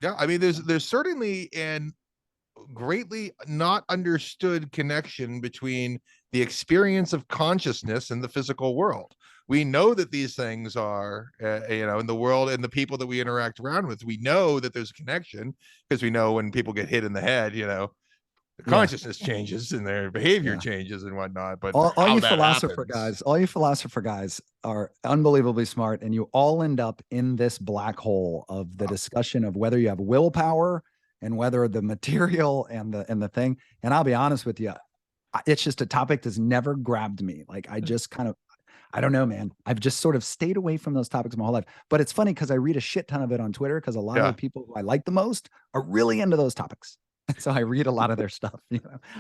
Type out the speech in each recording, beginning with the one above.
Yeah, I mean, there's certainly an greatly not understood connection between the experience of consciousness and the physical world. We know that these things are, in the world and the people that we interact around with. We know that there's a connection because we know when people get hit in the head, the Yeah. consciousness changes and their behavior Yeah. changes and whatnot. But All how you that philosopher happens, guys, all you philosopher guys are unbelievably smart, and you all end up in this black hole of the discussion of whether you have willpower and whether the material and the thing. And I'll be honest with you, it's just a topic that's never grabbed me. Like I just kind of, I don't know, man. I've just sort of stayed away from those topics my whole life. But it's funny because I read a shit ton of it on Twitter because a lot of yeah. the people who I like the most are really into those topics. And so I read a lot of their stuff.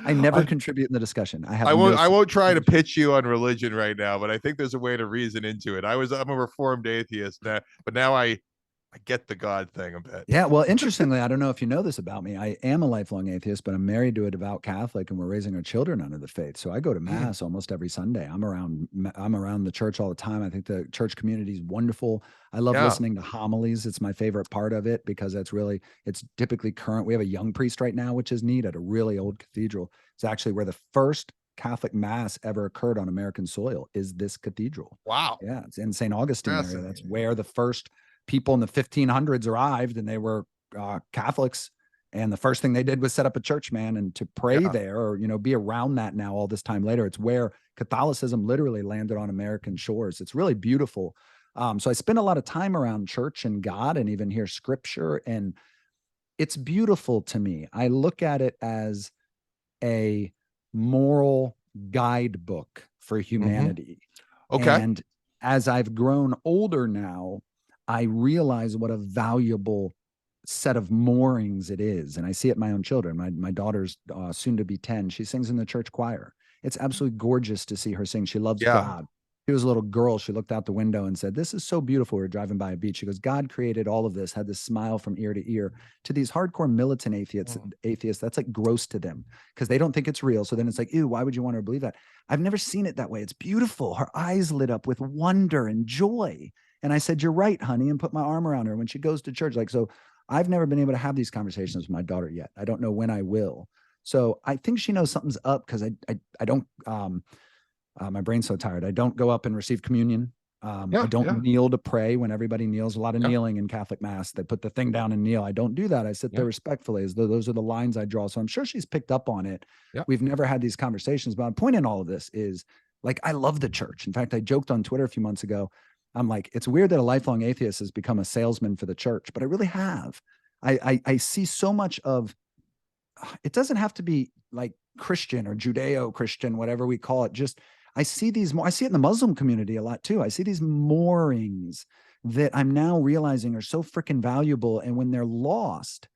I never I, contribute in the discussion. I have I won't. no. I won't try to pitch you on religion right now, but I think there's a way to reason into it. I'm a reformed atheist now, but now I get the God thing a bit. Yeah, well, interestingly, I don't know if you know this about me. I am a lifelong atheist, but I'm married to a devout Catholic, and we're raising our children under the faith. So I go to Mm. mass almost every Sunday. I'm around the church all the time. I think the church community is wonderful. I love Yeah. listening to homilies. It's my favorite part of it because it's typically current. We have a young priest right now, which is neat at a really old cathedral. It's actually where the first Catholic mass ever occurred on American soil is this cathedral. Wow. Yeah, it's in St. Augustine area. That's Fascinating. where the first people in the 1500s arrived, and they were Catholics. And the first thing they did was set up a church, man, and to pray Yeah. there, or be around that now all this time later. It's where Catholicism literally landed on American shores. It's really beautiful. So I spend a lot of time around church and God, and even hear scripture, and it's beautiful to me. I look at it as a moral guidebook for Mm-hmm. humanity. Okay. And as I've grown older now, I realize what a valuable set of moorings it is. And I see it in my own children. My daughter's soon to be 10. She sings in the church choir. It's absolutely gorgeous to see her sing. She loves Yeah. God. She was a little girl. She looked out the window and said, "This is so beautiful." We were driving by a beach. She goes, "God created all of this," had this smile from ear to ear. To these hardcore militant atheists, that's like gross to them because they don't think it's real. So then it's like, ew, why would you want to believe that? I've never seen it that way. It's beautiful. Her eyes lit up with wonder and joy. And I said, "You're right, honey," and put my arm around her when she goes to church. Like, so I've never been able to have these conversations with my daughter yet. I don't know when I will. So I think she knows something's up because I don't my brain's so tired. I don't go up and receive communion. I Yeah. don't Yeah. kneel to pray when everybody kneels. A lot of Yeah. kneeling in Catholic mass. They put the thing down and kneel. I don't do that. I sit Yeah. there respectfully, as though those are the lines I draw. So I'm sure she's picked up on it. Yeah. We've never had these conversations, but my point in all of this is, like, I love the church. In fact, I joked on Twitter a few months ago. I'm like, it's weird that a lifelong atheist has become a salesman for the church, but I really have. I see so much of it. Doesn't have to be like Christian or Judeo-Christian, whatever we call it. Just I see these more. I see it in the Muslim community a lot too. I see these moorings that I'm now realizing are so freaking valuable. And when they're lost,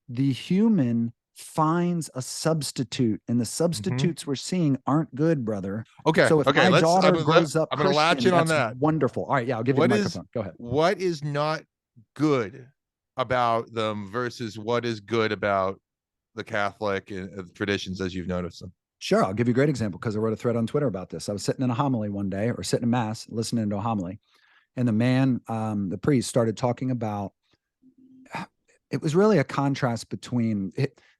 the human finds a substitute, and the Mm-hmm. substitutes we're seeing aren't good, brother. Okay. So if Okay. my daughter grows up I'm gonna latch Christian, in on that's that. wonderful. All right, yeah, I'll give you the What is microphone. Go ahead. what is not good about them versus what is good about the Catholic traditions as you've noticed them? Sure, I'll give you a great example because I wrote a thread on Twitter about this. I was sitting in a homily one day, or sitting in mass, listening to a homily, and the priest, started talking about. It was really a contrast between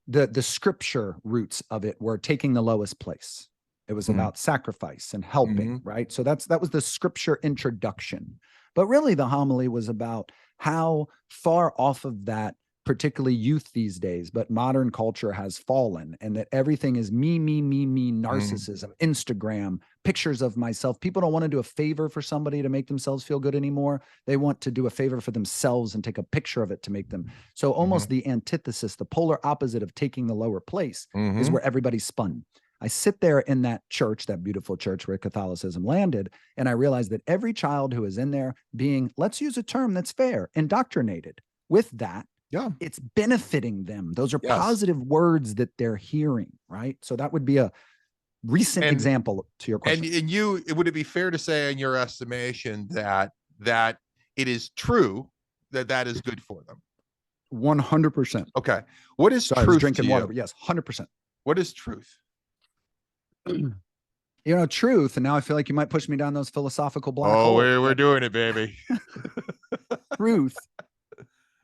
the scripture roots of it were taking the lowest place. It was Mm-hmm. about sacrifice and helping, Mm-hmm. right? So that was the scripture introduction. But really, the homily was about how far off of that, particularly youth these days, but modern culture has fallen, and that everything is me, Mm-hmm. narcissism, Instagram, pictures of myself. People don't want to do a favor for somebody to make themselves feel good anymore. They want to do a favor for themselves and take a picture of it to make them. So almost the antithesis, the polar opposite of taking the lower place, is Mm-hmm. where everybody's spun. I sit there in that church, that beautiful church where Catholicism landed, and I realize that every child who is in there being, let's use a term that's fair, indoctrinated with that, Yeah. it's benefiting them. Those are Yes. positive words that they're hearing, right? So that would be a recent And example to your question. would it be fair to say in your estimation that it is true that is good for them? 100%. Okay. What is Sorry, I was truth to drinking water, you? but yes, 100%. What is truth? Truth. And now I feel like you might push me down those philosophical black Oh, holes. we're But doing it, baby. truth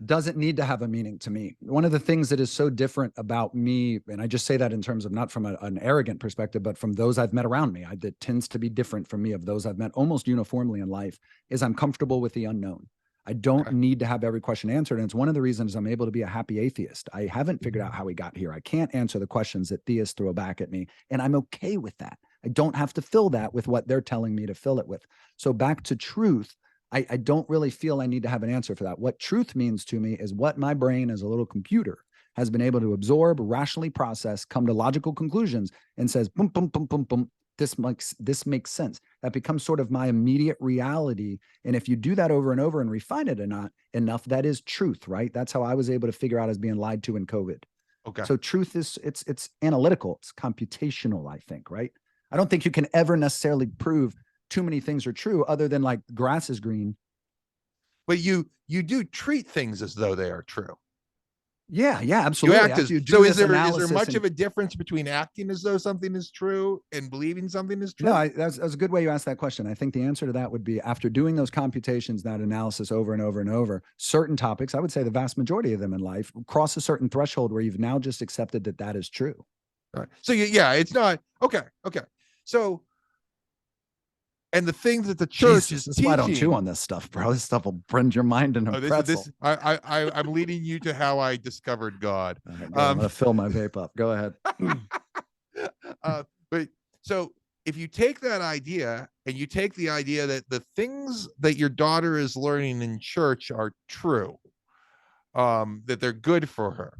doesn't need to have a meaning to me. One of the things that is so different about me, and I just say that in terms of not from an arrogant perspective, but from those I've met around me, that tends to be different from me of those I've met almost uniformly in life, is I'm comfortable with the unknown. I don't Okay. need to have every question answered. And it's one of the reasons I'm able to be a happy atheist. I haven't figured out how we got here. I can't answer the questions that theists throw back at me. And I'm okay with that. I don't have to fill that with what they're telling me to fill it with. So back to truth, I don't really feel I need to have an answer for that. What truth means to me is what my brain as a little computer has been able to absorb, rationally process, come to logical conclusions, and says, boom, boom, boom, boom, boom. This makes sense. That becomes sort of my immediate reality. And if you do that over and over and refine it enough, that is truth, right? That's how I was able to figure out as being lied to in COVID. Okay. So truth is it's analytical, it's computational, I think, right? I don't think you can ever necessarily prove too many things are true other than like grass is green. But you do treat things as though they are true. Yeah, You absolutely. act After as you do so. this Is there analysis much and of a difference between acting as though something is true and believing something is true? no, that's a good way you asked that question. I think the answer to that would be after doing those computations, that analysis over and over and over, certain topics, I would say the vast majority of them in life, cross a certain threshold where you've now just accepted that that is true. All right. So yeah, it's not okay. Okay. So and the things that the church Jesus, is that's why I don't chew teaching. on this stuff, bro. This stuff will bend your mind into a Oh, pretzel. I'm leading you to how I discovered God. All right, good. I'm gonna fill my vape up. Go ahead. But so if you take that idea and you take the idea that the things that your daughter is learning in church are true, that they're good for her,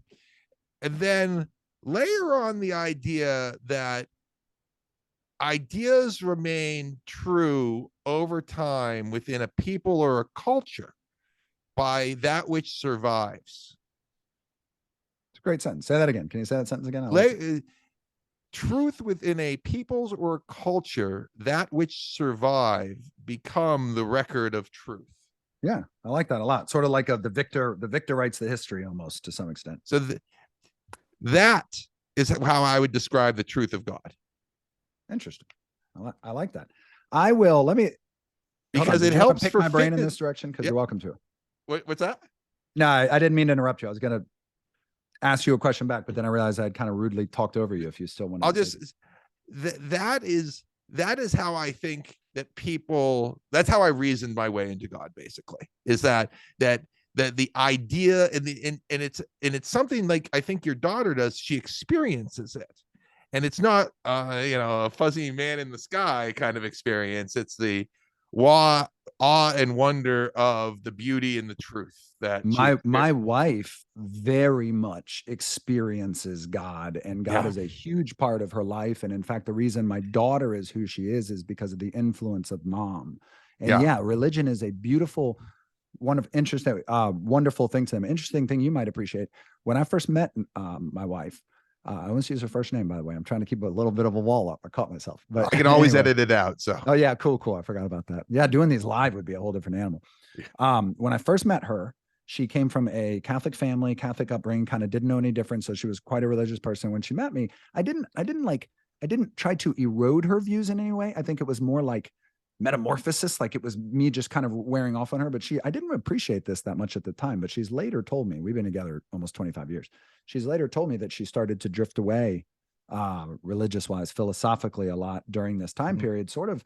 and then layer on the idea that ideas remain true over time within a people or a culture by that which survives. It's a great sentence. Say that again. Can you say that sentence again? I like it. Truth within a people's or culture, that which survive become the record of truth. Yeah, I like that a lot. Sort of like the victor writes the history almost to some extent. So that is how I would describe the truth of God. Interesting. I like that. I will. Let me because Did it you wanna helps pick for my brain in fitness. this direction because Yep. you're welcome to. What's that? No, I didn't mean to interrupt you. I was going to ask you a question back, but then I realized I'd kind of rudely talked over you. If you still want to, I'll just that is how I think that people. That's how I reasoned my way into God. Basically, is that the idea and it's something like I think your daughter does. She experiences it, and it's not a fuzzy man in the sky kind of experience. It's the awe and wonder of the beauty and the truth that my wife very much experiences God, and God is a huge part of her life. And in fact, the reason my daughter is who she is because of the influence of mom. And yeah, religion is a beautiful, one of interesting, wonderful thing to them. Interesting thing you might appreciate. When I first met my wife, I almost use her first name, by the way. I'm trying to keep a little bit of a wall up. I caught myself, but I can always anyway. edit it out. So oh yeah, cool. I forgot about that. Yeah, doing these live would be a whole different animal. When I first met her, she came from a Catholic family, Catholic upbringing, kind of didn't know any difference. So she was quite a religious person. When she met me, I didn't try to erode her views in any way. I think it was more like metamorphosis, like it was me just kind of wearing off on her. But I didn't appreciate this that much at the time. But she's later told me, we've been together almost 25 years. She's later told me that she started to drift away religious wise, philosophically a lot during this time period, sort of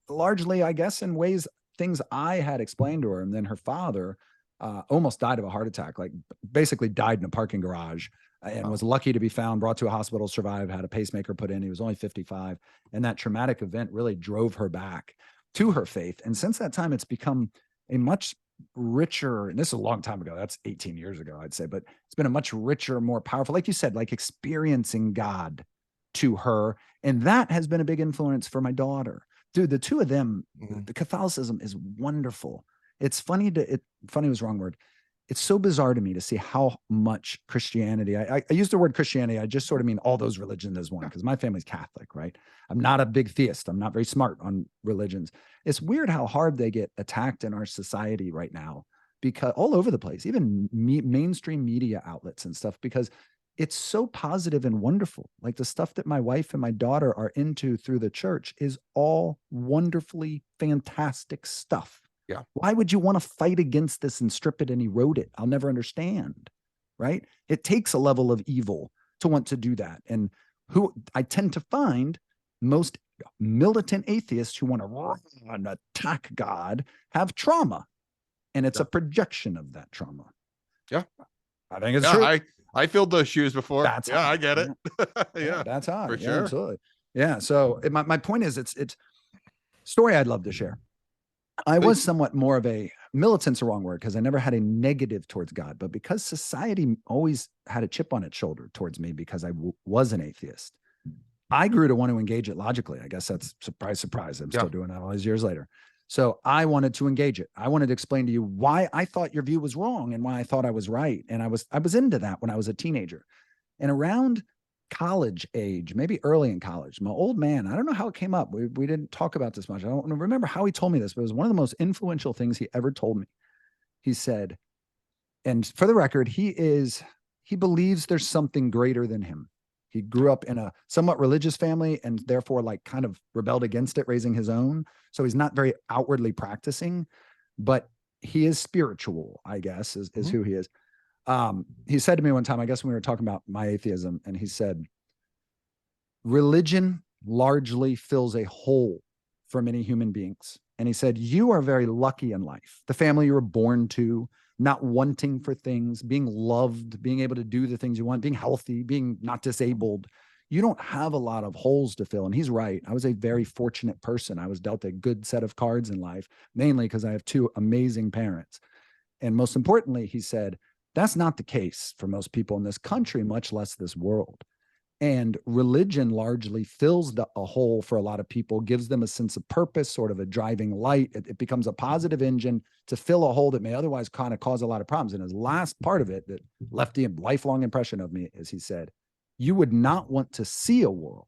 largely, I guess, in ways, things I had explained to her. And then her father almost died of a heart attack, like basically died in a parking garage, and was lucky to be found, brought to a hospital, survived, had a pacemaker put in. He was only 55. And that traumatic event really drove her back to her faith. And since that time, it's become a much richer, and this is a long time ago, that's 18 years ago, I'd say, but it's been a much richer, more powerful, like you said, like experiencing God to her. And that has been a big influence for my daughter. Dude, the two of them, the Catholicism is wonderful. It's funny funny was the wrong word. It's so bizarre to me to see how much Christianity, I use the word Christianity, I just sort of mean all those religions as one, because my family's Catholic, right? I'm not a big theist. I'm not very smart on religions. It's weird how hard they get attacked in our society right now, because all over the place, even mainstream media outlets and stuff, because it's so positive and wonderful. Like the stuff that my wife and my daughter are into through the church is all wonderfully fantastic stuff. Yeah. Why would you want to fight against this and strip it and erode it? I'll never understand. Right? It takes a level of evil to want to do that. And who I tend to find most militant atheists who want to run and attack God have trauma. And it's Yeah. a projection of that trauma. Yeah. I think it's Yeah. true. I filled those shoes before. That's Yeah, how, I get it. yeah, Yeah, that's how. for Yeah, sure. absolutely. Yeah. So my point is it's story I'd love to share. I was somewhat more of a militant's a wrong word because I never had a negative towards God, but because society always had a chip on its shoulder towards me because I was an atheist, I grew to want to engage it logically. I guess that's surprise, surprise. I'm still doing that all these years later. So I wanted to engage it. I wanted to explain to you why I thought your view was wrong and why I thought I was right. And I was into that when I was a teenager. And around college age, maybe early in college, my old man, I don't know how it came up. We didn't talk about this much. I don't remember how he told me this, but it was one of the most influential things he ever told me. He said, and for the record, he believes there's something greater than him. He grew up in a somewhat religious family and therefore like kind of rebelled against it, raising his own. So he's not very outwardly practicing, but he is spiritual, I guess, is who he is. He said to me one time, I guess when we were talking about my atheism, and he said, religion largely fills a hole for many human beings. And he said, you are very lucky in life. The family you were born to, not wanting for things, being loved, being able to do the things you want, being healthy, being not disabled. You don't have a lot of holes to fill. And he's right. I was a very fortunate person. I was dealt a good set of cards in life, mainly because I have two amazing parents. And most importantly, he said, that's not the case for most people in this country, much less this world. And religion largely fills a hole for a lot of people, gives them a sense of purpose, sort of a driving light. It becomes a positive engine to fill a hole that may otherwise kind of cause a lot of problems. And his last part of it that left the lifelong impression of me is he said, you would not want to see a world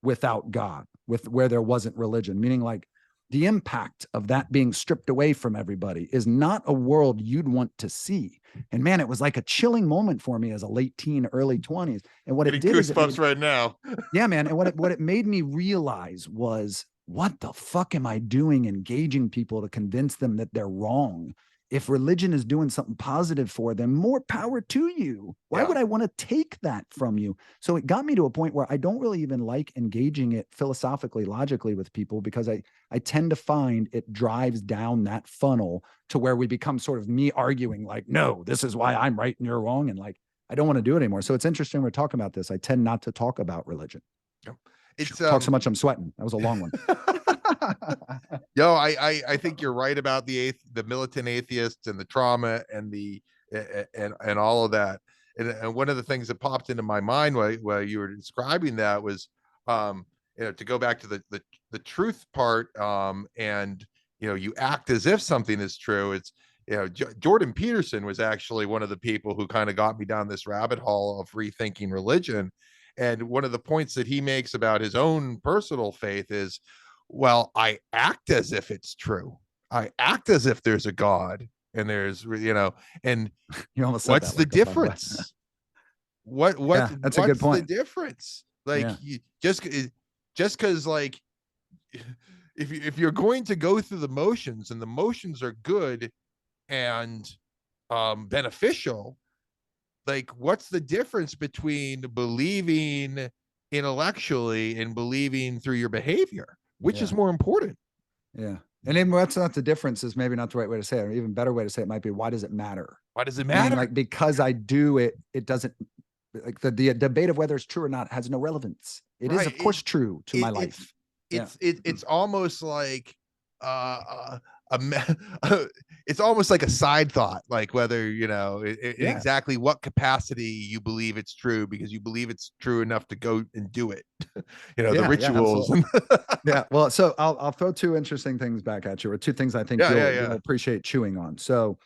without God, where there wasn't religion, meaning like the impact of that being stripped away from everybody is not a world you'd want to see. And man, it was like a chilling moment for me as a late teen, early 20s. And what Getting it did is goosebumps right now. yeah, man. And what it made me realize was, what the fuck am I doing engaging people to convince them that they're wrong? If religion is doing something positive for them, more power to you. Why would I want to take that from you? So it got me to a point where I don't really even like engaging it philosophically, logically with people, because I tend to find it drives down that funnel to where we become sort of me arguing like, no, this is why I'm right and you're wrong. And like, I don't want to do it anymore. So it's interesting we're talking about this. I tend not to talk about religion. It's talk so much I'm sweating. That was a long one. Yo, I think you're right about the militant atheists and the trauma and the and all of that. And one of the things that popped into my mind while you were describing that was to go back to the truth part, and you act as if something is true. It's Jordan Peterson was actually one of the people who kind of got me down this rabbit hole of rethinking religion. And one of the points that he makes about his own personal faith is, well, I act as if it's true. I act as if there's a God and there's, and you almost said what's that the like difference? That's a good point. The difference? Like just because like, if you're going to go through the motions and the motions are good and beneficial, like what's the difference between believing intellectually and believing through your behavior? Which is more important? Yeah. And then what's not the difference is maybe not the right way to say it, or even better way to say it might be, why does it matter? Why does it matter? Meaning, like, because I do it, it doesn't, like the debate of whether it's true or not has no relevance. It is of course true to my life. It's almost like it's almost like a side thought, like whether exactly what capacity you believe it's true, because you believe it's true enough to go and do it. The rituals. Yeah. Well, so I'll throw two interesting things back at you, or two things I think you'll appreciate chewing on. So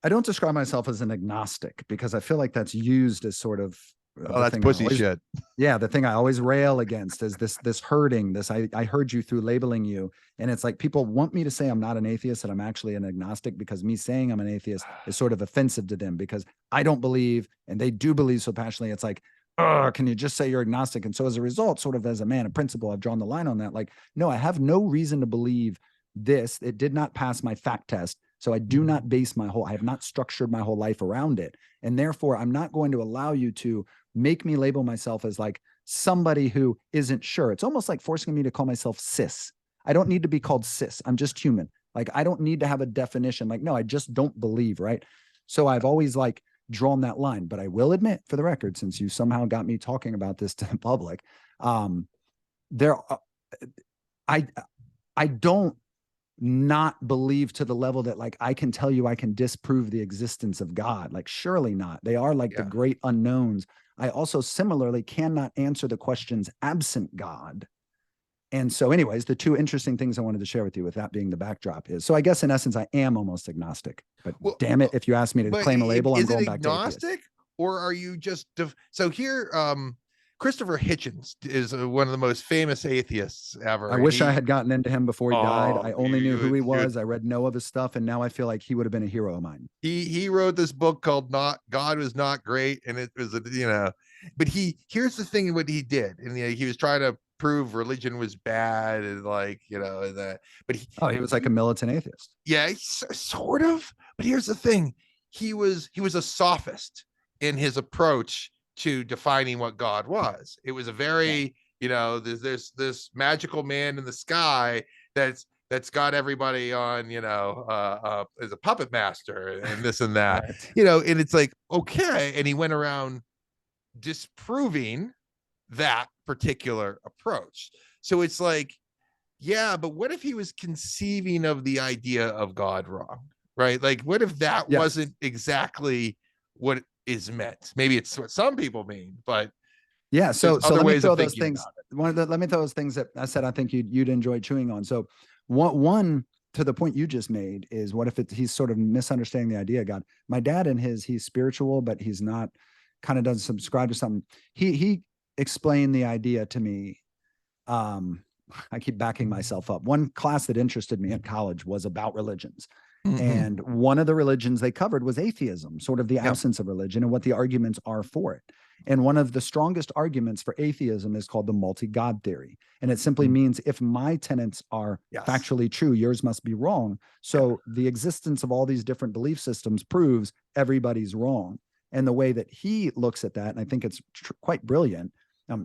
I don't describe myself as an agnostic because I feel like that's used as sort of that's pussy shit. Yeah, the thing I always rail against is this herding, this I heard you through labeling you. And it's like people want me to say I'm not an atheist and I'm actually an agnostic, because me saying I'm an atheist is sort of offensive to them because I don't believe and they do believe so passionately. It's like, can you just say you're agnostic? And so as a result, sort of as a man of principle, I've drawn the line on that. Like, no, I have no reason to believe it did not pass my fact test. So I do not base I have not structured my whole life around it. And therefore, I'm not going to allow you to make me label myself as like somebody who isn't sure. It's almost like forcing me to call myself cis. I don't need to be called cis. I'm just human. Like, I don't need to have a definition. Like, no, I just don't believe, right? So I've always like drawn that line. But I will admit, for the record, since you somehow got me talking about this to the public, there, I don't not believe to the level that like I can tell you I can disprove the existence of God. Like, surely not. They are like the great unknowns. I also similarly cannot answer the questions absent God. And so anyways, the two interesting things I wanted to share with you with that being the backdrop is, so I guess in essence, I am almost agnostic, but damn it, if you ask me to claim a label, I'm going back to agnostic. Or are you just, so here, Christopher Hitchens is one of the most famous atheists ever. I wish I had gotten into him before he died. I only knew who he was. I read no of his stuff, and now I feel like he would have been a hero of mine. He wrote this book called God Was Not Great, and it was, but here's the thing, what he did, and he was trying to prove religion was bad, and like, but he was like a militant atheist. Yeah, sort of. But here's the thing, he was a sophist in his approach to defining what God was. It was a very, there's this magical man in the sky that's got everybody on, as a puppet master and this and that, right. And it's like, okay. And he went around disproving that particular approach. So it's like, yeah, but what if he was conceiving of the idea of God wrong, right? Like, what if that wasn't exactly what is meant? Maybe it's what some people mean, but yeah. So let me throw those things. Let me throw those things that I said I think you'd enjoy chewing on. So one to the point you just made is, what if he's sort of misunderstanding the idea of God? My dad he's spiritual, but he's not, kind of doesn't subscribe to something. He explained the idea to me. I keep backing myself up. One class that interested me at college was about religions. Mm-hmm. And one of the religions they covered was atheism, sort of the absence of religion and what the arguments are for it. And one of the strongest arguments for atheism is called the multi-God theory. And it simply means if my tenets are factually true, yours must be wrong. So the existence of all these different belief systems proves everybody's wrong. And the way that he looks at that, and I think it's quite brilliant,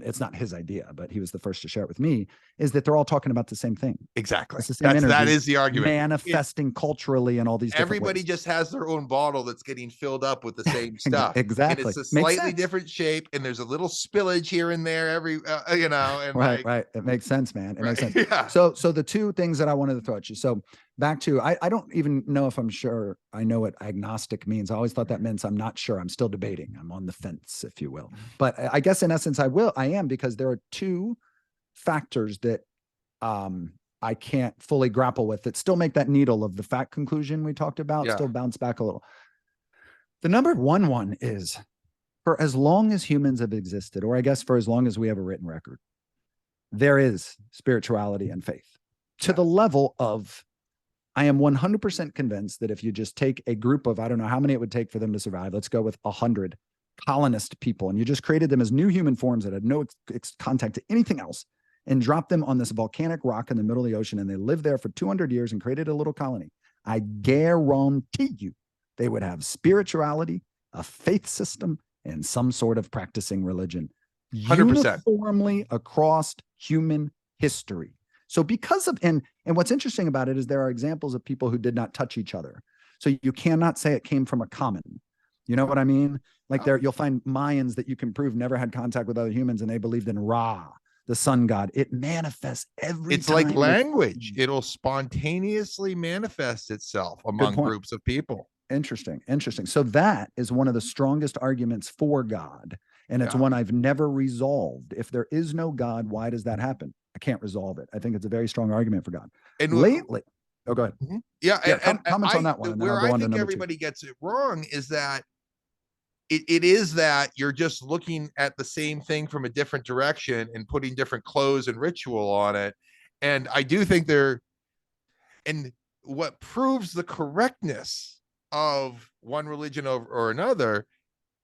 it's not his idea, but he was the first to share it with me, is that they're all talking about the same thing. Exactly. It's the same energy, that is the argument. Manifesting culturally and all these different everybody ways. Just has their own bottle that's getting filled up with the same stuff. Exactly. And it's a slightly different shape, and there's a little spillage here and there every, and right. It makes sense, man. It makes sense. Yeah. So the two things that I wanted to throw at you. So back to, I don't even know if I'm sure I know what agnostic means. I always thought that meant I'm not sure. I'm still debating. I'm on the fence, if you will. But I guess in essence, I am, because there are two factors that I can't fully grapple with that still make that needle of the fact conclusion we talked about still bounce back a little. The number one is, for as long as humans have existed, or I guess for as long as we have a written record, there is spirituality and faith to the level of, I am 100% convinced that if you just take a group of, I don't know how many it would take for them to survive, let's go with 100 colonist people, and you just created them as new human forms that had no contact to anything else, and dropped them on this volcanic rock in the middle of the ocean, and they lived there for 200 years and created a little colony, I guarantee you they would have spirituality, a faith system, and some sort of practicing religion 100% uniformly across human history. So because of, and what's interesting about it is there are examples of people who did not touch each other. So you cannot say it came from a common. You know what I mean? Like you'll find Mayans that you can prove never had contact with other humans, and they believed in Ra, the sun god. It manifests every time. It's like language. It'll spontaneously manifest itself among groups of people. Interesting. So that is one of the strongest arguments for God. And it's one I've never resolved. If there is no God, why does that happen? I can't resolve it. I think it's a very strong argument for God. And lately, go ahead. And comments on that one. Where I think everybody gets it wrong is that it is that you're just looking at the same thing from a different direction and putting different clothes and ritual on it. And I do think and what proves the correctness of one religion or another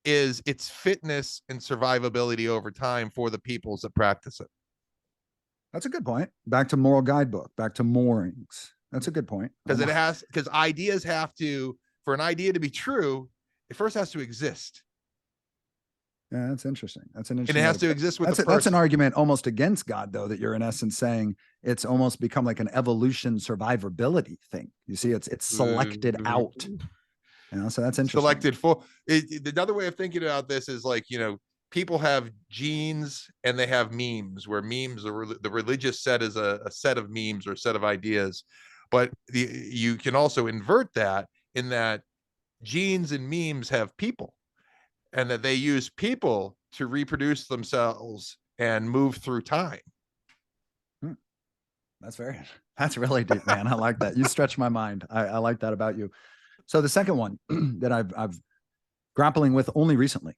is its fitness and survivability over time for the peoples that practice it. That's a good point. Back to moral guidebook, back to moorings. That's a good point. Because ideas have to, for an idea to be true, it first has to exist. Yeah, that's interesting. That's an And interesting. it has to exist with that's an argument almost against God, though, that you're in essence saying it's almost become like an evolution survivability thing. You see, it's selected out. So that's interesting. Selected for another way of thinking about this is like, people have genes and they have memes, where memes, the religious set is a set of memes or a set of ideas. But you can also invert that in that genes and memes have people, and that they use people to reproduce themselves and move through time. That's really deep, man. I like that. You stretch my mind. I like that about you. So the second one that I've grappling with only recently,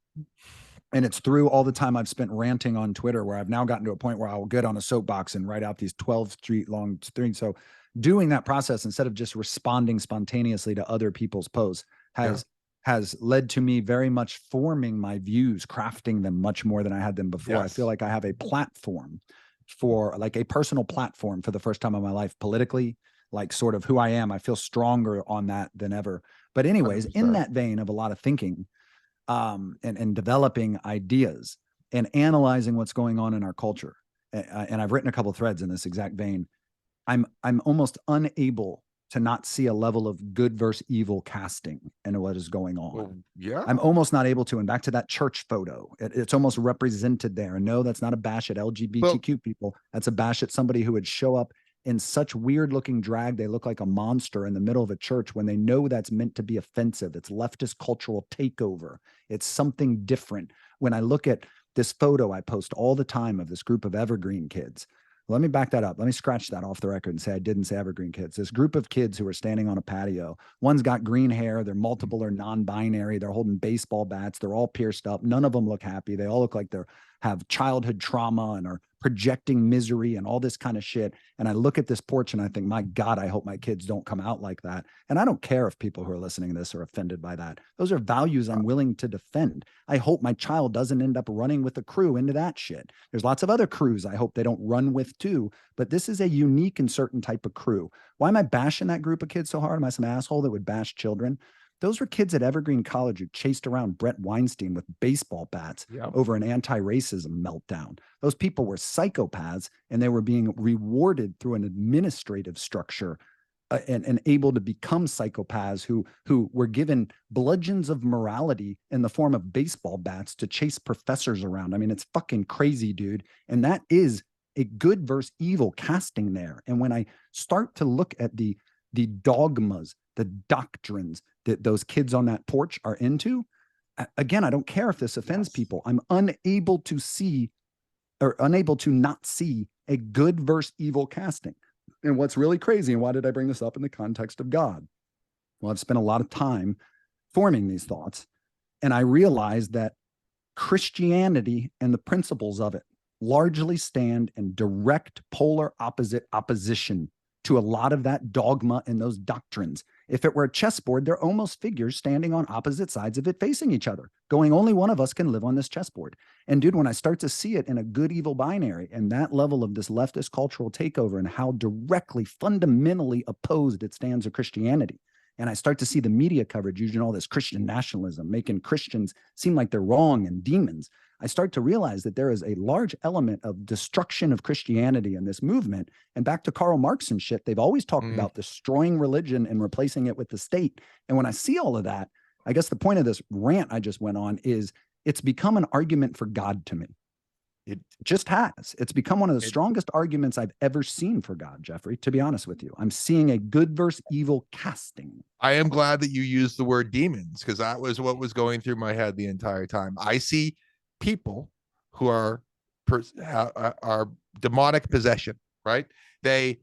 and it's through all the time I've spent ranting on Twitter, where I've now gotten to a point where I'll get on a soapbox and write out these 12 street long things. So doing that process instead of just responding spontaneously to other people's posts has led to me very much forming my views, crafting them much more than I had them before. Yes. I feel like I have a platform for like a personal platform for the first time in my life politically, like sort of who I am. I feel stronger on that than ever. But anyways, 100%. In that vein of a lot of thinking and developing ideas and analyzing what's going on in our culture. And I've written a couple of threads in this exact vein. I'm almost unable to not see a level of good versus evil casting in what is going on. Well, yeah. I'm almost not able to. And back to that church photo, it's almost represented there. And no, that's not a bash at LGBTQ people. That's a bash at somebody who would show up in such weird looking drag. They look like a monster in the middle of a church when they know that's meant to be offensive. It's leftist cultural takeover. It's something different. When I look at this photo I post all the time of this group of Evergreen kids, let me back that up. Let me scratch that off the record and say I didn't say Evergreen kids. This group of kids who are standing on a patio. One's got green hair. They're multiple or non-binary. They're holding baseball bats. They're all pierced up. None of them look happy. They all look like they have childhood trauma and are projecting misery and all this kind of shit. And I look at this porch and I think, my God, I hope my kids don't come out like that. And I don't care if people who are listening to this are offended by that. Those are values I'm willing to defend. I hope my child doesn't end up running with the crew into that shit. There's lots of other crews I hope they don't run with too, but this is a unique and certain type of crew. Why am I bashing that group of kids so hard? Am I some asshole that would bash children? Those were kids at Evergreen College who chased around Brett Weinstein with baseball bats over an anti-racism meltdown. Those people were psychopaths, and they were being rewarded through an administrative structure and able to become psychopaths who were given bludgeons of morality in the form of baseball bats to chase professors around. I mean, it's fucking crazy, dude. And that is a good versus evil casting there. And when I start to look at the dogmas, the doctrines that those kids on that porch are into, again, I don't care if this offends people. I'm unable to see or unable to not see a good versus evil casting. And what's really crazy, and why did I bring this up in the context of God? Well, I've spent a lot of time forming these thoughts, and I realized that Christianity and the principles of it largely stand in direct polar opposition to a lot of that dogma and those doctrines. If it were a chessboard, they're almost figures standing on opposite sides of it facing each other, going, only one of us can live on this chessboard. And dude, when I start to see it in a good evil binary and that level of this leftist cultural takeover and how directly, fundamentally opposed it stands to Christianity, and I start to see the media coverage using all this Christian nationalism, making Christians seem like they're wrong and demons, I start to realize that there is a large element of destruction of Christianity in this movement. And back to Karl Marx and shit, they've always talked about destroying religion and replacing it with the state. And when I see all of that, I guess the point of this rant I just went on is it's become an argument for God to me. It just has. It's become one of the strongest arguments I've ever seen for God, Jeffrey, to be honest with you. I'm seeing a good versus evil casting. I am glad that you used the word demons, because that was what was going through my head the entire time. I see people who are demonic possession, right? They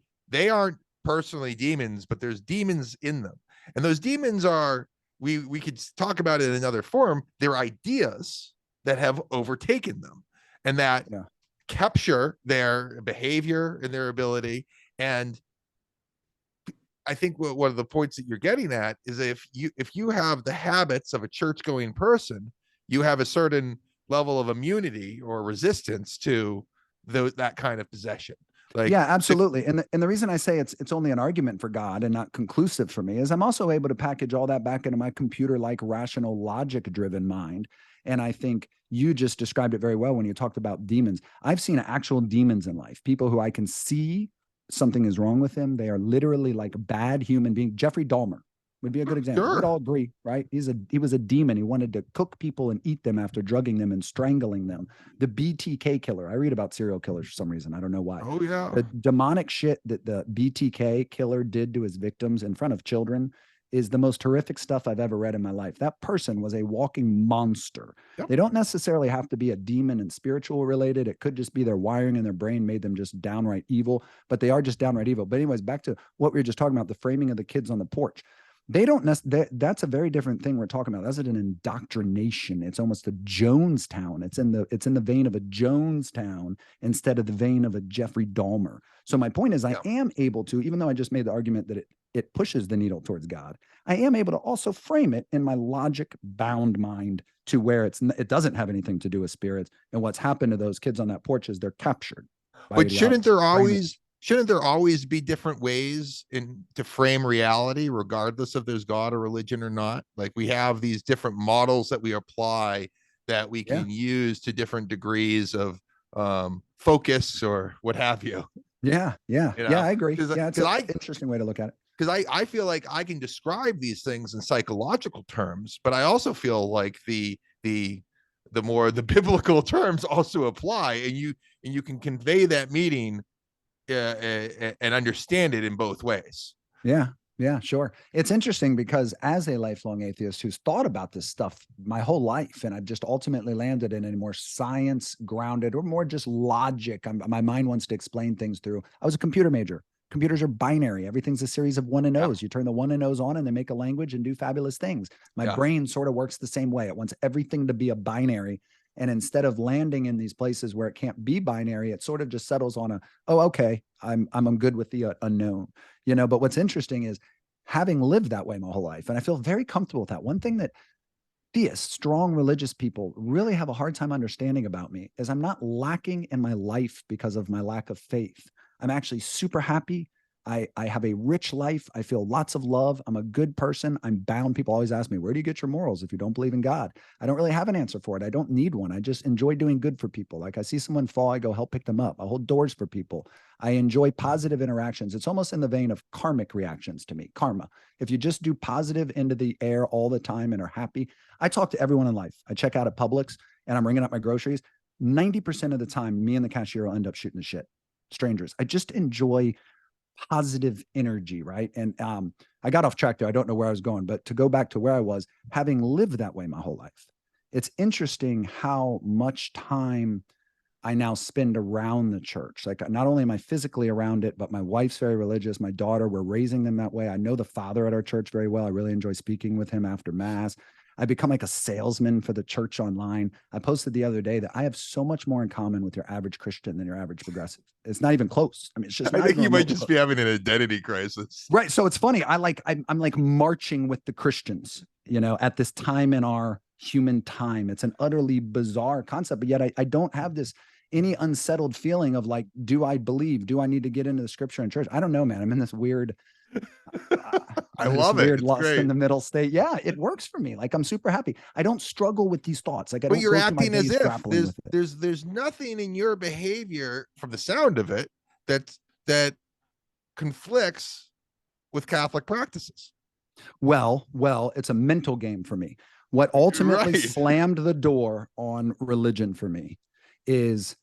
aren't personally demons, but there's demons in them. And those demons are, we could talk about it in another form. They're ideas that have overtaken them and that capture their behavior and their ability. And I think one of the points that you're getting at is if you have the habits of a church-going person, you have a certain level of immunity or resistance to that kind of possession. Like, Yeah, absolutely. And the reason I say it's only an argument for God and not conclusive for me is I'm also able to package all that back into my computer-like rational logic-driven mind. And I think you just described it very well when you talked about demons. I've seen actual demons in life, people who I can see something is wrong with them. They are literally like bad human beings. Jeffrey Dahmer would be a good example. We'd sure. all agree, right? He was a demon. He wanted to cook people and eat them after drugging them and strangling them. The BTK killer. I read about serial killers for some reason. I don't know why. Oh yeah. The demonic shit that the BTK killer did to his victims in front of children is the most horrific stuff I've ever read in my life. That person was a walking monster. Yep. They don't necessarily have to be a demon and spiritual related. It could just be their wiring in their brain made them just downright evil, but they are just downright evil. But anyways, back to what we were just talking about, the framing of the kids on the porch. They don't that's a very different thing we're talking about. That's an indoctrination. It's almost a Jonestown. It's in the vein of a Jonestown instead of the vein of a Jeffrey Dahmer. So my point is, I am able to, even though I just made the argument that it pushes the needle towards God, I am able to also frame it in my logic bound mind to where it doesn't have anything to do with spirits. And what's happened to those kids on that porch is they're captured. But shouldn't there always be different ways to frame reality, regardless if there's God or religion or not? Like, we have these different models that we apply that we can use to different degrees of focus or what have you. Yeah, I agree. Yeah, it's an interesting way to look at it. Because I feel like I can describe these things in psychological terms, but I also feel like the biblical terms also apply, and you can convey that meaning and understand it in both ways. Yeah, sure. It's interesting because as a lifelong atheist who's thought about this stuff my whole life, and I've just ultimately landed in a more science grounded or more just logic. My mind wants to explain things through. I was a computer major. Computers are binary. Everything's a series of 1 and 0s. You turn the 1 and 0s on and they make a language and do fabulous things. My brain sort of works the same way. It wants everything to be a binary. And instead of landing in these places where it can't be binary, it sort of just settles on okay, I'm good with the unknown, But what's interesting is having lived that way my whole life, and I feel very comfortable with that. One thing that theists, strong religious people really have a hard time understanding about me is I'm not lacking in my life because of my lack of faith. I'm actually super happy. I have a rich life. I feel lots of love. I'm a good person. I'm bound. People always ask me, where do you get your morals if you don't believe in God? I don't really have an answer for it. I don't need one. I just enjoy doing good for people. Like, I see someone fall, I go help pick them up. I hold doors for people. I enjoy positive interactions. It's almost in the vein of karmic reactions to me, karma. If you just do positive into the air all the time and are happy. I talk to everyone in life. I check out at Publix and I'm ringing up my groceries. 90% of the time, me and the cashier will end up shooting the shit. Strangers. I just enjoy positive energy, right? And I got off track there. I don't know where I was going, but to go back to where I was, having lived that way my whole life, it's interesting how much time I now spend around the church. Like, not only am I physically around it, but my wife's very religious. My daughter, we're raising them that way. I know the father at our church very well. I really enjoy speaking with him after mass. I become like a salesman for the church online. I posted the other day that I have so much more in common with your average Christian than your average progressive. It's not even close. I mean, it's just. I think you might just be having an identity crisis, right? So it's funny. I'm like marching with the Christians, at this time in our human time. It's an utterly bizarre concept, but yet I don't have any unsettled feeling of like, do I believe? Do I need to get into the scripture and church? I don't know, man. I'm in this weird. I love it. Weird, it's lost great. in the middle state. Yeah, it works for me. Like, I'm super happy. I don't struggle with these thoughts. Like, but you're acting as if there's nothing in your behavior, from the sound of it, that conflicts with Catholic practices. Well, it's a mental game for me. What ultimately slammed the door on religion for me is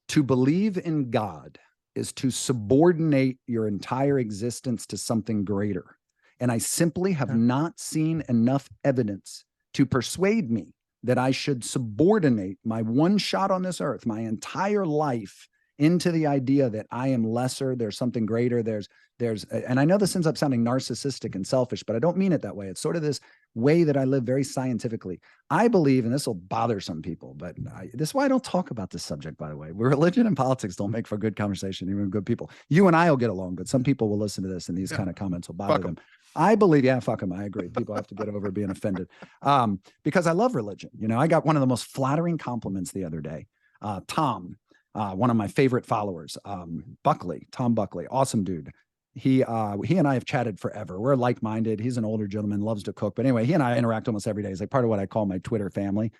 to believe in God is to subordinate your entire existence to something greater. And I simply have not seen enough evidence to persuade me that I should subordinate my one shot on this earth, my entire life, into the idea that I am lesser, there's something greater, and I know this ends up sounding narcissistic and selfish, but I don't mean it that way. It's sort of this way that I live very scientifically. I believe, and this will bother some people, but this is why I don't talk about this subject, by the way. Religion and politics don't make for good conversation, even good people. You and I will get along, but some people will listen to this and these kind of comments will bother them. I believe, fuck them. I agree. People have to get over being offended because I love religion. I got one of the most flattering compliments the other day. Tom, one of my favorite followers, Tom Buckley, awesome dude. He and I have chatted forever. We're like-minded. He's an older gentleman, loves to cook. But anyway, he and I interact almost every day. He's like part of what I call my Twitter family.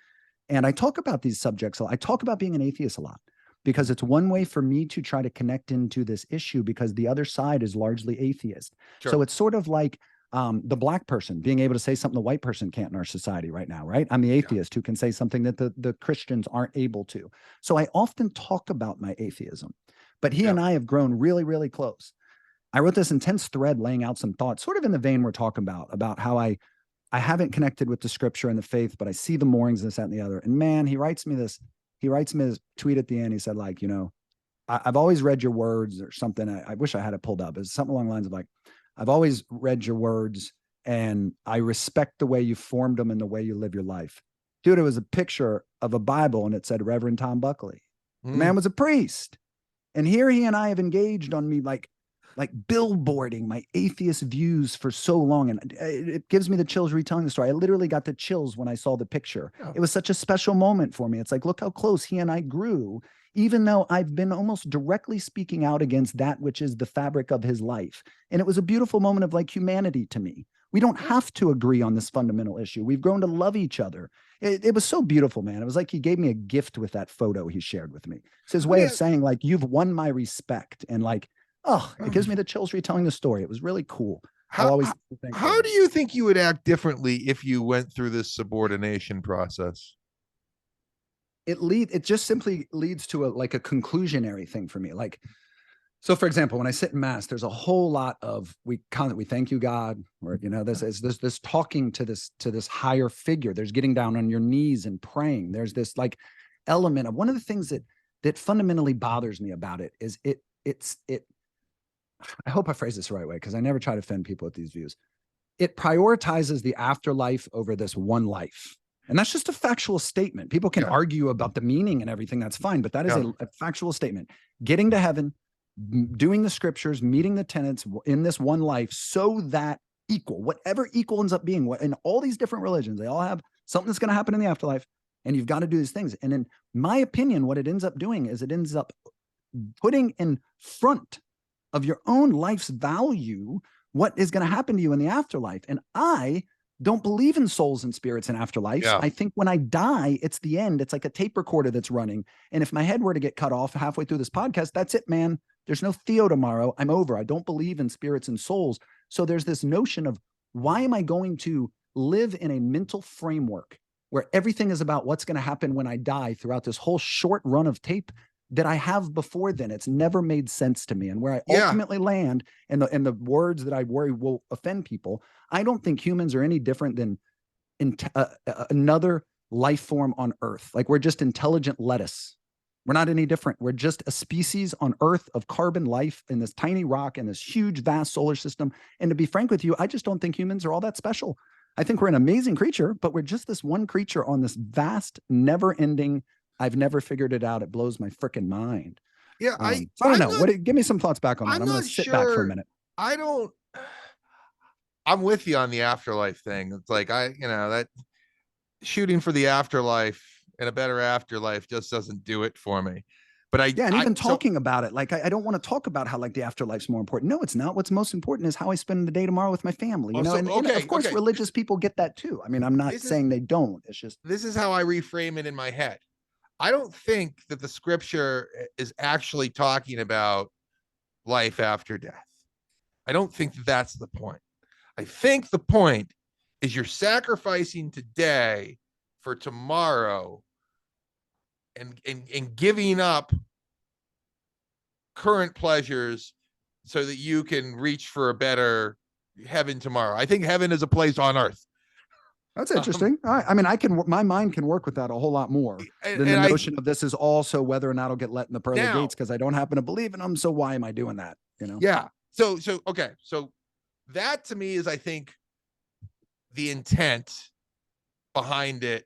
And I talk about these subjects. I talk about being an atheist a lot because it's one way for me to try to connect into this issue because the other side is largely atheist. Sure. So it's sort of like the black person being able to say something the white person can't in our society right now, right? I'm the atheist who can say something that the Christians aren't able to. So I often talk about my atheism, but he and I have grown really, really close. I wrote this intense thread laying out some thoughts, sort of in the vein we're talking about how I haven't connected with the scripture and the faith, but I see the moorings, this, that, and the other. And man, he writes me this tweet at the end. He said, like, you know, I've always read your words or something. I wish I had it pulled up. It's something along the lines of like, I've always read your words and I respect the way you formed them and the way you live your life. Dude, it was a picture of a Bible and it said Reverend Tom Buckley. The man was a priest. And here he and I have engaged on me like billboarding my atheist views for so long. And it gives me the chills retelling the story. I literally got the chills when I saw the picture. It was such a special moment for me. It's like, look how close he and I grew, even though I've been almost directly speaking out against that which is the fabric of his life. And it was a beautiful moment of like humanity to me. We don't have to agree on this fundamental issue. We've grown to love each other. It was so beautiful, man. It was like he gave me a gift with that photo he shared with me. It's his way of saying like, you've won my respect. And like, oh, it gives me the chills retelling the story. It was really cool. How do you think you would act differently if you went through this subordination process? It just simply leads to a conclusionary thing for me. Like, so for example, when I sit in mass, there's a whole lot of we thank you, God, or you know, this talking to this higher figure. There's getting down on your knees and praying. There's this like element of one of the things that fundamentally bothers me about it is it's I hope I phrase this the right way because I never try to offend people with these views. It prioritizes the afterlife over this one life. And that's just a factual statement. People can argue about the meaning and everything. That's fine. But that is a factual statement. Getting to heaven, doing the scriptures, meeting the tenets in this one life so that whatever equal ends up being, in all these different religions, they all have something that's going to happen in the afterlife. And you've got to do these things. And in my opinion, what it ends up doing is it ends up putting in front of your own life's value what is going to happen to you in the afterlife. And I don't believe in souls and spirits and afterlife. I think when I die, it's the end. It's like a tape recorder that's running. And if my head were to get cut off halfway through this podcast, that's it, man. There's no Theo tomorrow. I'm over. I don't believe in spirits and souls. So there's this notion of why am I going to live in a mental framework where everything is about what's going to happen when I die throughout this whole short run of tape that I have before then? It's never made sense to me. And where I ultimately land and the words that I worry will offend people, I don't think humans are any different than another life form on Earth. Like we're just intelligent lettuce. We're not any different. We're just a species on Earth of carbon life in this tiny rock in this huge, vast solar system. And to be frank with you, I just don't think humans are all that special. I think we're an amazing creature, but we're just this one creature on this vast, never-ending. I've never figured it out. It blows my freaking mind. Yeah, I don't know. Give me some thoughts back on that. I'm going to sit back for a minute. I'm with you on the afterlife thing. It's like that shooting for the afterlife and a better afterlife just doesn't do it for me. But even talking about it, like I don't want to talk about how like the afterlife's more important. No, it's not. What's most important is how I spend the day tomorrow with my family. You know, and of course, religious people get that too. I mean, I'm not saying they don't. It's just this is how I reframe it in my head. I don't think that the scripture is actually talking about life after death. I don't think that's the point. I think the point is you're sacrificing today for tomorrow and giving up current pleasures so that you can reach for a better heaven tomorrow. I think heaven is a place on earth. That's interesting. I mean, my mind can work with that a whole lot more than the notion of this is also whether or not I'll get let in the pearly gates because I don't happen to believe in them. So why am I doing that? You know? Yeah. So okay. So that to me is, I think, the intent behind it,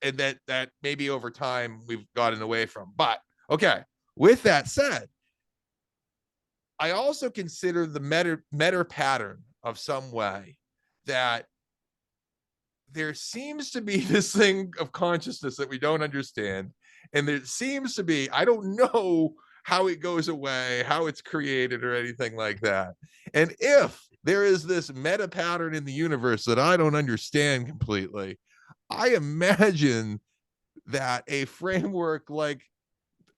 and that maybe over time we've gotten away from. But okay. With that said, I also consider the meta pattern of some way that there seems to be this thing of consciousness that we don't understand. And there seems to be, I don't know how it goes away, how it's created, or anything like that. And if there is this meta pattern in the universe that I don't understand completely, I imagine that a framework like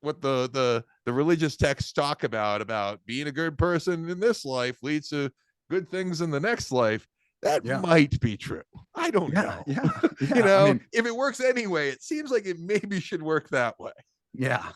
what the religious texts talk about being a good person in this life leads to good things in the next life, that Yeah. might be true. I don't know. Yeah. You I know, mean, if it works anyway, it seems like it maybe should work that way. yeah.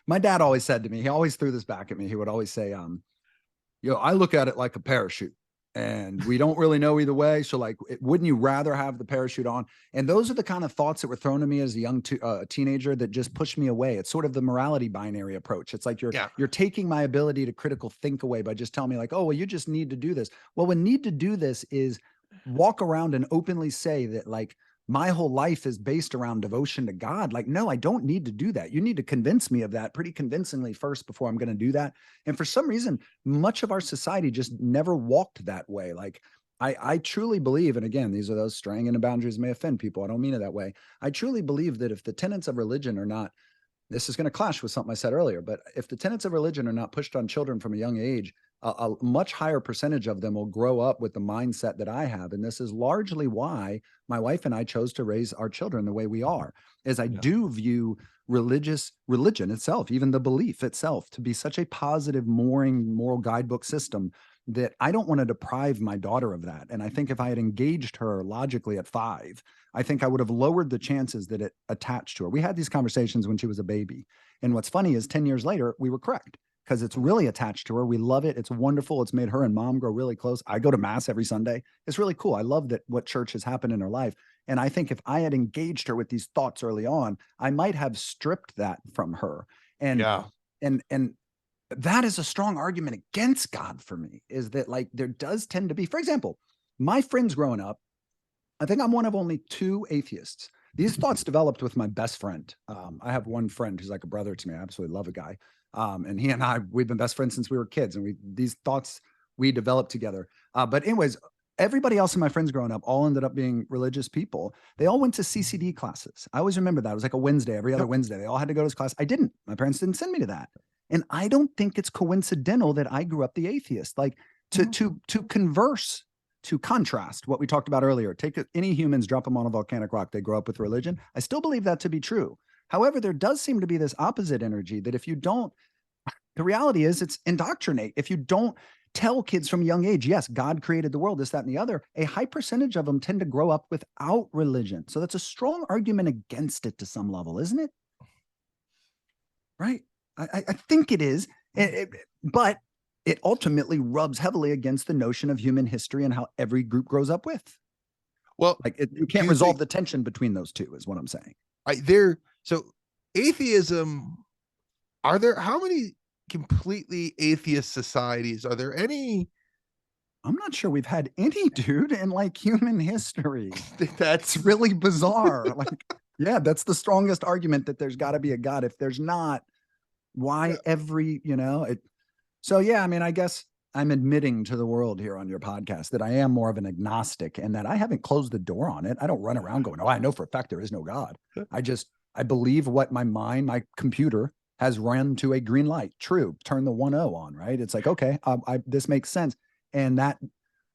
My dad always said to me, he always threw this back at me. He would always say, I look at it like a parachute and we don't really know either way. So like, wouldn't you rather have the parachute on? And those are the kind of thoughts that were thrown to me as a young teenager that just pushed me away. It's sort of the morality binary approach. It's like you're taking my ability to critical think away by just telling me like, oh, well, you just need to do this. Well, what need to do this is walk around and openly say that like, my whole life is based around devotion to God. Like, no, I don't need to do that. You need to convince me of that pretty convincingly first before I'm going to do that. And for some reason, much of our society just never walked that way. Like, I truly believe, and again, these are those straying into boundaries may offend people. I don't mean it that way. I truly believe that if the tenets of religion are not, this is going to clash with something I said earlier, but if the tenets of religion are not pushed on children from a young age, a much higher percentage of them will grow up with the mindset that I have. And this is largely why my wife and I chose to raise our children the way we are, is I do view religion itself, even the belief itself, to be such a positive, mooring, moral guidebook system that I don't want to deprive my daughter of that. And I think if I had engaged her logically at 5, I think I would have lowered the chances that it attached to her. We had these conversations when she was a baby. And what's funny is 10 years later, we were correct because it's really attached to her. We love it. It's wonderful. It's made her and mom grow really close. I go to mass every Sunday. It's really cool. I love that what church has happened in her life. And I think if I had engaged her with these thoughts early on, I might have stripped that from her. And that is a strong argument against God for me, is that like there does tend to be, for example, my friends growing up, I think I'm one of only 2 atheists. These thoughts developed with my best friend. I have one friend who's like a brother to me. I absolutely love a guy. And he and we've been best friends since we were kids, and these thoughts we developed together. But anyways, everybody else in my friends growing up all ended up being religious people. They all went to CCD classes. I always remember that. It was like a Wednesday, every other Wednesday. They all had to go to this class. I didn't. My parents didn't send me to that. And I don't think it's coincidental that I grew up the atheist. Like to converse, to contrast what we talked about earlier, take any humans, drop them on a volcanic rock, they grow up with religion. I still believe that to be true. However, there does seem to be this opposite energy that if you don't, the reality is it's indoctrinate. If you don't tell kids from a young age, yes, God created the world, this, that, and the other, a high percentage of them tend to grow up without religion. So that's a strong argument against it to some level, isn't it? Right? I think it is, but it ultimately rubs heavily against the notion of human history and how every group grows up with. Well, like you can't resolve the tension between those two, is what I'm saying. So atheism, how many completely atheist societies? Are there any? I'm not sure we've had any, dude, in like human history. That's really bizarre. Like, yeah, that's the strongest argument that there's got to be a God. If there's not, why every, so yeah, I mean, I guess I'm admitting to the world here on your podcast that I am more of an agnostic and that I haven't closed the door on it. I don't run around going, oh, I know for a fact there is no God. I believe what my mind, my computer has run to a green light. True. Turn the 1-0 on, right? It's like, okay, this makes sense. And that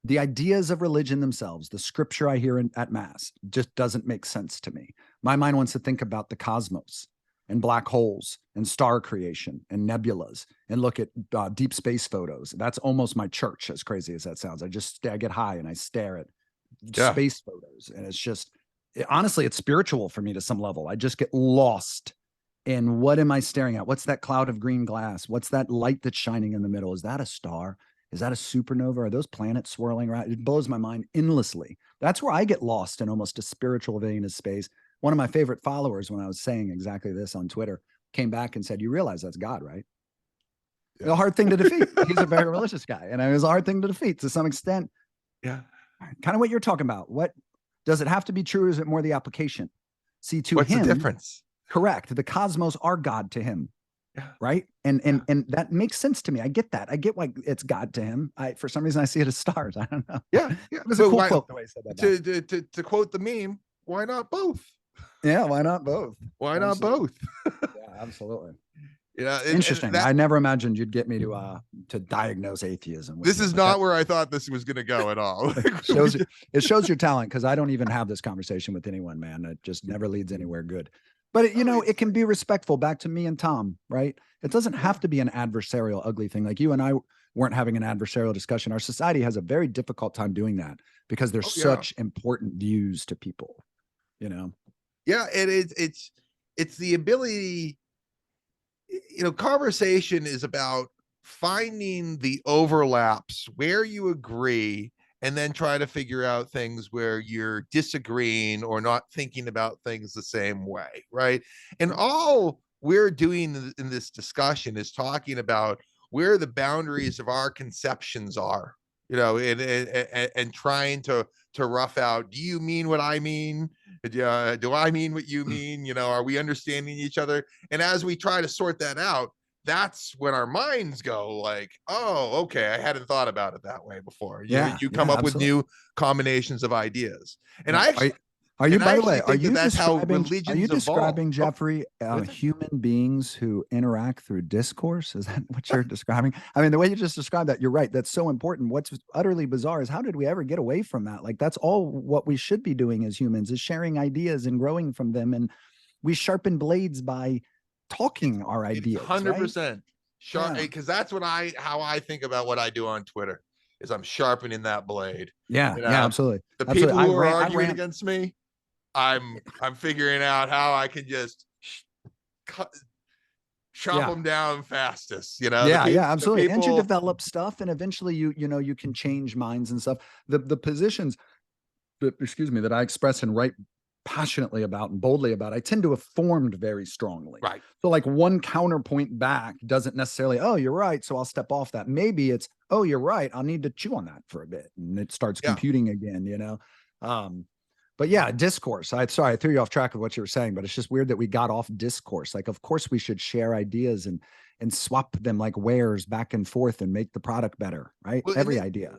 the ideas of religion themselves, the scripture I hear at mass just doesn't make sense to me. My mind wants to think about the cosmos and black holes and star creation and nebulas and look at deep space photos. That's almost my church, as crazy as that sounds. I get high and I stare at space photos. And it's just, honestly, it's spiritual for me to some level. I just get lost in what am I staring at? What's that cloud of green glass? What's that light that's shining in the middle? Is that a star? Is that a supernova? Are those planets swirling around? It blows my mind endlessly. That's where I get lost in almost a spiritual vein of space. One of my favorite followers, when I was saying exactly this on Twitter, came back and said, you realize that's God, right? Yeah. A hard thing to defeat. He's a very religious guy. And it was a hard thing to defeat to some extent. Yeah. Kind of what you're talking about. What does it have to be true? Or is it more the application? See, to what's him, the difference? Correct. The cosmos are God to him. Yeah. Right. And that makes sense to me. I get that. I get why it's God to him. For some reason I see it as stars. I don't know. Yeah. It was a cool quote the way he said that. To quote the meme, why not both? Yeah, why not both? Why not Absolutely. both? Yeah, absolutely. You know, and Interesting. that I never imagined you'd get me to diagnose atheism with this you, is but that not where I thought this was going to go at all. shows it shows your talent, because I don't even have this conversation with anyone, man. It just never leads anywhere good. But it, No, it can be respectful. Back to me and Tom, right? It doesn't have to be an adversarial, ugly thing. Like you and I weren't having an adversarial discussion. Our society has a very difficult time doing that because there's oh yeah, such important views to people. You know. yeah. It's the ability. Conversation is about finding the overlaps where you agree, and then try to figure out things where you're disagreeing or not thinking about things the same way, right? And all we're doing in this discussion is talking about where the boundaries of our conceptions are, and trying to rough out, do you mean what I mean? Do I mean what you mean? Are we understanding each other? And as we try to sort that out, that's when our minds go like, oh, okay, I hadn't thought about it that way before. Yeah. You come Yeah. up with Absolutely. new combinations of ideas. And Yeah. I actually Are you, and I by the actually way, think that that's how are you religions evolve. describing, Oh, Jeffrey, that's it. human beings who interact through discourse? Is that what you're describing? I mean, the way you just described that, you're right. That's so important. What's utterly bizarre is, how did we ever get away from that? Like, that's all what we should be doing as humans, is sharing ideas and growing from them. And we sharpen blades by talking our It's ideas, right? 100% sharp, Yeah. because that's how I think about what I do on Twitter, is I'm sharpening that blade. Yeah. Yeah. Absolutely. The Absolutely. people who are I arguing ran. against me, I'm figuring out how I can just cut, chop Yeah. them down fastest. Yeah, yeah, The absolutely. And you people. develop stuff, and eventually you can change minds and stuff. The positions that, excuse me, that I express and write passionately about and boldly about, I tend to have formed very strongly. Right. So like one counterpoint back doesn't necessarily, oh, you're right, so I'll step off that. Maybe it's, oh, you're right, I'll need to chew on that for a bit, and it starts Yeah. computing again. But yeah, discourse. Sorry, I threw you off track of what you were saying, but it's just weird that we got off discourse. Like, of course we should share ideas and swap them like wares back and forth and make the product better, right? Well, Every idea.